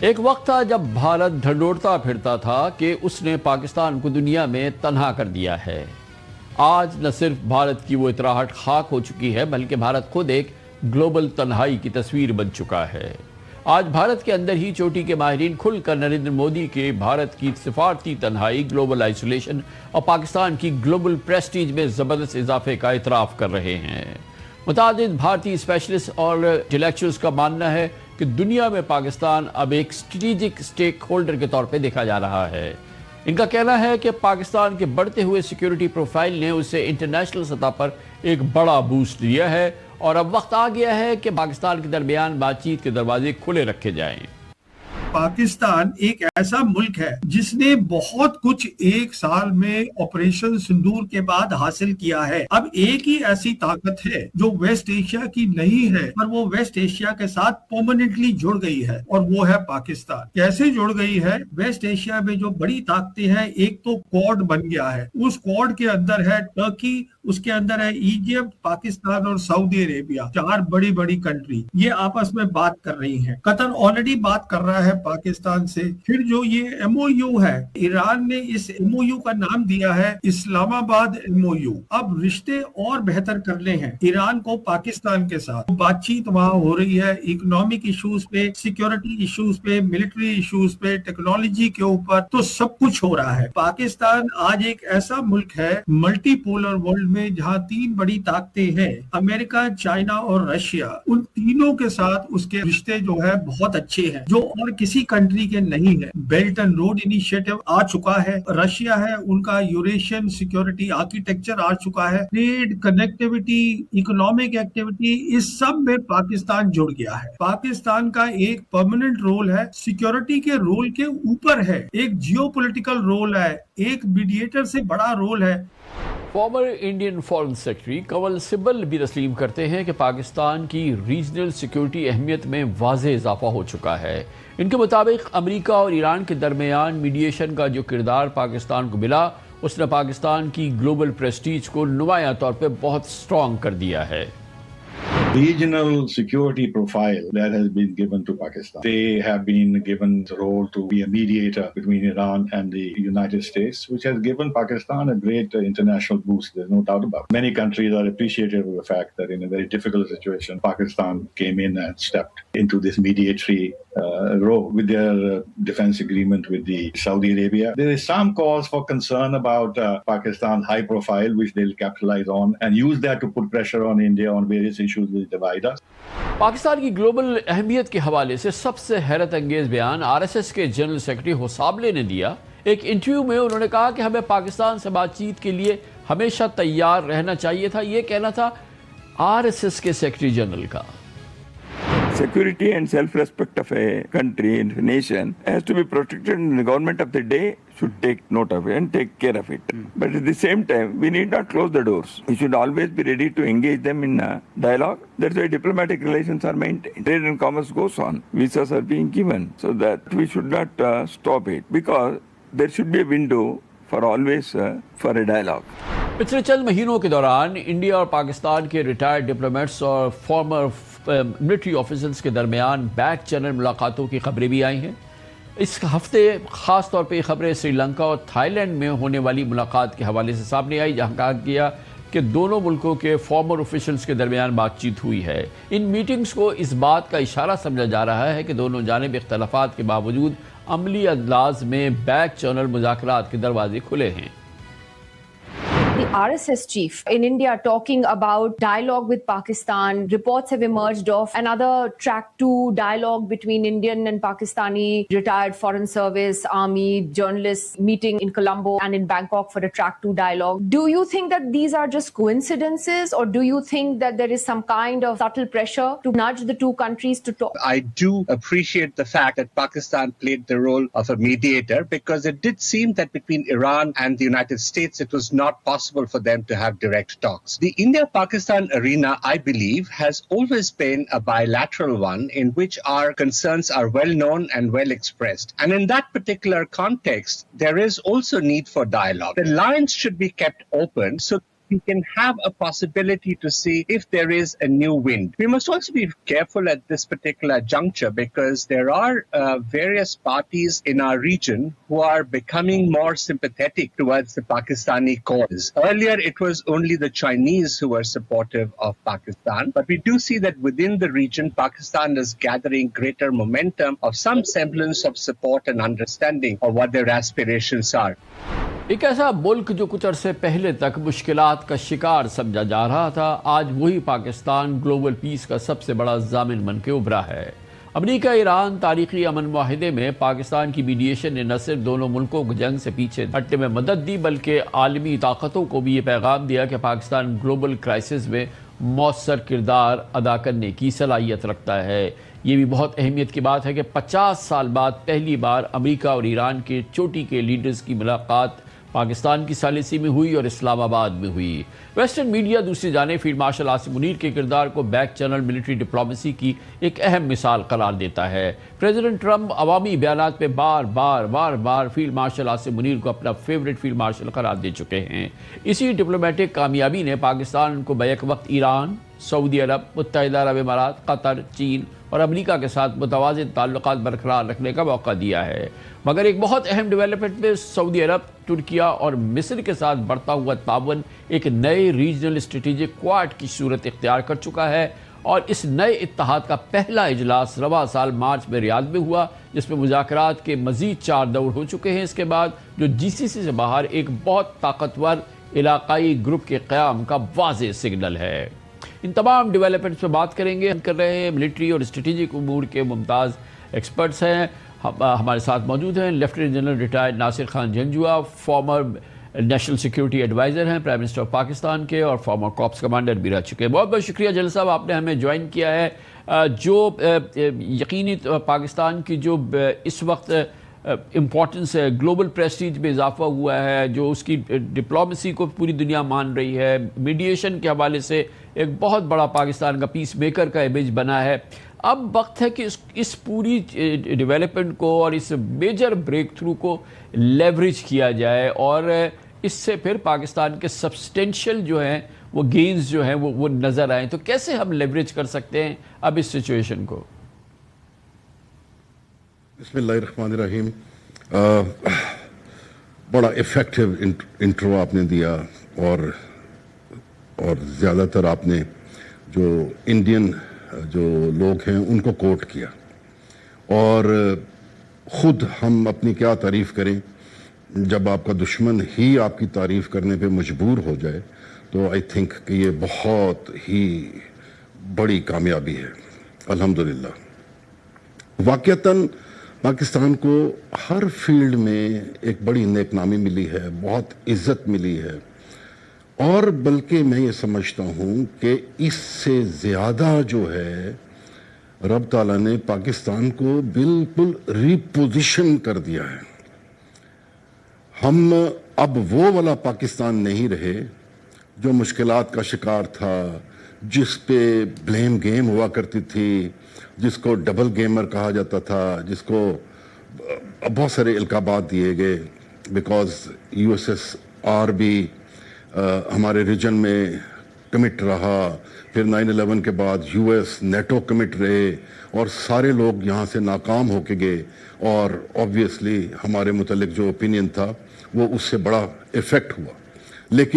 ایک وقت تھا جب بھارت ڈھنڈورتا پھرتا تھا کہ اس نے پاکستان کو دنیا میں تنہا کر دیا ہے۔ آج نہ صرف بھارت کی وہ اطراحٹ خاک ہو چکی ہے بلکہ بھارت خود ایک گلوبل تنہائی کی تصویر بن چکا ہے۔ آج بھارت کے اندر ہی چوٹی کے ماہرین کھل کر نریندر مودی کے بھارت کی سفارتی تنہائی، گلوبل آئسولیشن اور پاکستان کی گلوبل پریسٹیج میں زبردست اضافے کا اعتراف کر رہے ہیں۔ متعدد بھارتی اسپیشلسٹ اور انٹلیکچوئلز کا ماننا ہے کہ دنیا میں پاکستان اب ایک اسٹریٹجک سٹیک ہولڈر کے طور پہ دیکھا جا رہا ہے۔ ان کا کہنا ہے کہ پاکستان کے بڑھتے ہوئے سیکیورٹی پروفائل نے اسے انٹرنیشنل سطح پر ایک بڑا بوسٹ دیا ہے اور اب وقت آ گیا ہے کہ پاکستان کے درمیان بات چیت کے دروازے کھلے رکھے جائیں۔ پاکستان ایک ایسا ملک ہے جس نے بہت کچھ ایک سال میں آپریشن سندور کے بعد حاصل کیا ہے۔ اب ایک ہی ایسی طاقت ہے جو ویسٹ ایشیا کی نہیں ہے پر وہ ویسٹ ایشیا کے ساتھ پرماننٹلی جڑ گئی ہے اور وہ ہے پاکستان۔ کیسے جڑ گئی ہے؟ ویسٹ ایشیا میں جو بڑی طاقتیں ہیں، ایک تو کوڈ بن گیا ہے، اس کوڈ کے اندر ہے ٹرکی، اس کے اندر ہے ایجپٹ، پاکستان اور سعودی عربیہ، چار بڑی بڑی کنٹری یہ آپس میں بات کر رہی ہیں۔ قطر آلریڈی بات کر رہا ہے پاکستان سے۔ پھر جو یہ ایم او یو ہے، ایران نے اس ایم او یو کا نام دیا ہے اسلام آباد ایم او یو۔ اب رشتے اور بہتر کرنے ہیں ایران کو پاکستان کے ساتھ۔ بات چیت وہاں ہو رہی ہے اکنامک ایشوز پہ، سیکیورٹی ایشوز پہ، ملٹری ایشوز پہ، ٹیکنالوجی کے اوپر، تو سب کچھ ہو رہا ہے۔ پاکستان آج ایک ایسا ملک ہے ملٹی پولر ورلڈ میں جہاں تین بڑی طاقتیں ہیں، امریکہ، چائنا اور رشیا، ان تینوں کے ساتھ اس کے رشتے جو ہے بہت اچھے ہیں جو اور کسی کنٹری کے نہیں ہے۔ بیلٹ اینڈ روڈ انیشیٹو آ چکا ہے، رشیا ہے ان کا یوریشین سیکیورٹی آرکیٹیکچر آ چکا ہے، ٹریڈ، کنیکٹیوٹی، اکنامک ایکٹیویٹی، اس سب میں پاکستان جڑ گیا ہے۔ پاکستان کا ایک پرماننٹ رول ہے، سیکیورٹی کے رول کے اوپر ہے، ایک جیو پولیٹیکل رول ہے، ایک میڈیٹر سے بڑا رول ہے۔ فارمر انڈین فارن سیکرٹری کنول سبل بھی تسلیم کرتے ہیں کہ پاکستان کی ریجنل سیکیورٹی اہمیت میں واضح اضافہ ہو چکا ہے۔ ان کے مطابق امریکہ اور ایران کے درمیان میڈیشن کا جو کردار پاکستان کو ملا، اس نے پاکستان کی گلوبل پریسٹیج کو نمایاں طور پہ بہت سٹرونگ کر دیا ہے۔ Regional security profile that has been given to Pakistan. They have been given the role to be a mediator between Iran and the United States, which has given Pakistan a great international boost. There's no doubt about it. Many countries are appreciative of the fact that in a very difficult situation, Pakistan came in and stepped into this mediatory role with their defense agreement with the Saudi Arabia. There is some cause for concern about Pakistan's high profile, which they'll capitalize on and use that to put pressure on India on various issues which divide us. Pakistan کی global اہمیت کے حوالے سے سب سے حیرت انگیز بیان R S S کے جنرل سیکرٹری ہوسابلے نے دیا۔ ایک انٹرویو میں انہوں نے کہا کہ ہمیں پاکستان سے بات چیت کے لیے ہمیشہ تیار رہنا چاہیے تھا۔ یہ کہنا تھا آر ایس ایس کے سیکرٹری جنرل کا۔ Security and self-respect of a country and a nation has to be protected, and the government of the day should take note of it and take care of it. But at the same time, we need not close the doors. We should always be ready to engage them in dialogue. That's why diplomatic relations are maintained. Trade and commerce goes on. Visas are being given. So that we should not stop it, because there should be a window for always for a dialogue. پچھلے چند مہینوں کے دوران India اور پاکستان کے retired diplomats اور farmer military officers کے درمیان بیک چینل ملاقاتوں کی خبریں بھی آئی ہیں۔ اس ہفتے خاص طور پہ یہ خبریں سری لنکا اور تھائی لینڈ میں ہونے والی ملاقات کے حوالے سے سامنے آئی، جہاں کہا گیا کہ دونوں ملکوں کے فارمر آفیشلز کے درمیان بات چیت ہوئی ہے۔ ان میٹنگز کو اس بات کا اشارہ سمجھا جا رہا ہے کہ دونوں جانب اختلافات کے باوجود عملی انداز میں بیک چینل مذاکرات کے دروازے کھلے ہیں۔ The RSS chief in India talking about dialogue with Pakistan. Reports have emerged of another track 2 dialogue between Indian and Pakistani retired foreign service, army, journalists meeting in Colombo and in Bangkok for a track 2 dialogue. Do you think that these are just coincidences, or do you think that there is some kind of subtle pressure to nudge the two countries to talk? I do appreciate the fact that Pakistan played the role of a mediator, because it did seem that between Iran and the United States, it was not possible for them to have direct talks. The India-Pakistan arena, I believe, has always been a bilateral one in which our concerns are well known and well expressed. And in that particular context, there is also need for dialogue. The lines should be kept open so we can have a possibility to see if there is a new wind. We must also be careful at this particular juncture because there are various parties in our region who are becoming more sympathetic towards the Pakistani cause. Earlier, it was only the Chinese who were supportive of Pakistan, but we do see that within the region, Pakistan is gathering greater momentum of some semblance of support and understanding of what their aspirations are. ایک ایسا ملک جو کچھ عرصے پہلے تک مشکلات کا شکار سمجھا جا رہا تھا، آج وہی پاکستان گلوبل پیس کا سب سے بڑا ضامن بن کے ابھرا ہے۔ امریکہ ایران تاریخی امن معاہدے میں پاکستان کی میڈیشن نے نہ صرف دونوں ملکوں کو جنگ سے پیچھے ہٹنے میں مدد دی بلکہ عالمی طاقتوں کو بھی یہ پیغام دیا کہ پاکستان گلوبل کرائسس میں مؤثر کردار ادا کرنے کی صلاحیت رکھتا ہے۔ یہ بھی بہت اہمیت کی بات ہے کہ 50 سال بعد پہلی بار امریکہ اور ایران کے چوٹی کے لیڈرز کی ملاقات پاکستان کی ثالثی میں ہوئی اور اسلام آباد میں ہوئی۔ ویسٹرن میڈیا دوسری جانب فیلڈ مارشل عاصم منیر کے کردار کو بیک چینل ملٹری ڈپلومیسی کی ایک اہم مثال قرار دیتا ہے۔ پریزیڈنٹ ٹرمپ عوامی بیانات میں بار بار فیلڈ مارشل عاصم منیر کو اپنا فیورٹ فیلڈ مارشل قرار دے چکے ہیں۔ اسی ڈپلومیٹک کامیابی نے پاکستان کو بیک وقت ایران، سعودی عرب، متحدہ عرب امارات، قطر، چین اور امریکہ کے ساتھ متوازن تعلقات برقرار رکھنے کا موقع دیا ہے۔ مگر ایک بہت اہم ڈیولپمنٹ میں سعودی عرب، ترکیہ اور مصر کے ساتھ بڑھتا ہوا تعاون ایک نئے ریجنل اسٹریٹجک کوارڈ کی صورت اختیار کر چکا ہے، اور اس نئے اتحاد کا پہلا اجلاس رواں سال مارچ میں ریاض میں ہوا، جس میں مذاکرات کے مزید 4 دور ہو چکے ہیں۔ اس کے بعد جو جی سی سی سے باہر ایک بہت طاقتور علاقائی گروپ کے قیام کا واضح سگنل ہے۔ ان تمام ڈیولپمنٹس پہ بات کریں گے، ہم کر رہے ہیں ملٹری اور اسٹریٹجک امور کے ممتاز ایکسپرٹس ہیں۔ ہمارے ساتھ موجود ہیں lieutenant general retired Nasir Khan Janjua, former national security adviser ہیں پرائم منسٹر آف پاکستان کے، اور فارمر کارپس کمانڈر بھی رہ چکے ہیں۔ بہت بہت شکریہ جنرل صاحب، آپ نے ہمیں جوائن کیا ہے۔ جو یقینی پاکستان کی جو اس وقت امپورٹنس ہے، گلوبل پریسٹیج میں اضافہ ہوا ہے، جو اس کی ڈپلومیسی کو پوری دنیا مان رہی ہے، میڈیشن کے حوالے سے ایک بہت بڑا پاکستان کا پیس میکر کا امیج بنا ہے۔ اب وقت ہے کہ اس پوری ڈیولپمنٹ کو اور اس میجر بریک تھرو کو لیوریج کیا جائے، اور اس سے پھر پاکستان کے سبسٹینشل جو ہیں وہ گینز جو ہیں وہ نظر آئیں۔ تو کیسے ہم لیوریج کر سکتے ہیں اب اس سچویشن کو؟ بسم اللہ الرحمن الرحیم۔ بڑا ایفیکٹو انٹرو آپ نے دیا، اور زیادہ تر آپ نے جو انڈین جو لوگ ہیں ان کو کوٹ کیا، اور خود ہم اپنی کیا تعریف کریں جب آپ کا دشمن ہی آپ کی تعریف کرنے پہ مجبور ہو جائے، تو آئی تھنک کہ یہ بہت ہی بڑی کامیابی ہے الحمدللہ۔ واقعتاً پاکستان کو ہر فیلڈ میں ایک بڑی نیک نامی ملی ہے، بہت عزت ملی ہے، اور بلکہ میں یہ سمجھتا ہوں کہ اس سے زیادہ جو ہے رب تعالیٰ نے پاکستان کو بالکل ریپوزیشن کر دیا ہے۔ ہم اب وہ والا پاکستان نہیں رہے جو مشکلات کا شکار تھا، جس پہ بلیم گیم ہوا کرتی تھی، جس کو ڈبل گیمر کہا جاتا تھا، جس کو بہت سارے القابات دیے گئے، because U S S R بھی ہمارے ریجن میں کمٹ رہا، پھر 9/11 کے بعد یو ایس نیٹو کمٹ رہے، اور سارے لوگ یہاں سے ناکام ہو کے گئے، اور آبویسلی ہمارے متعلق جو اوپینین تھا وہ اس سے بڑا افیکٹ ہوا۔ لیکن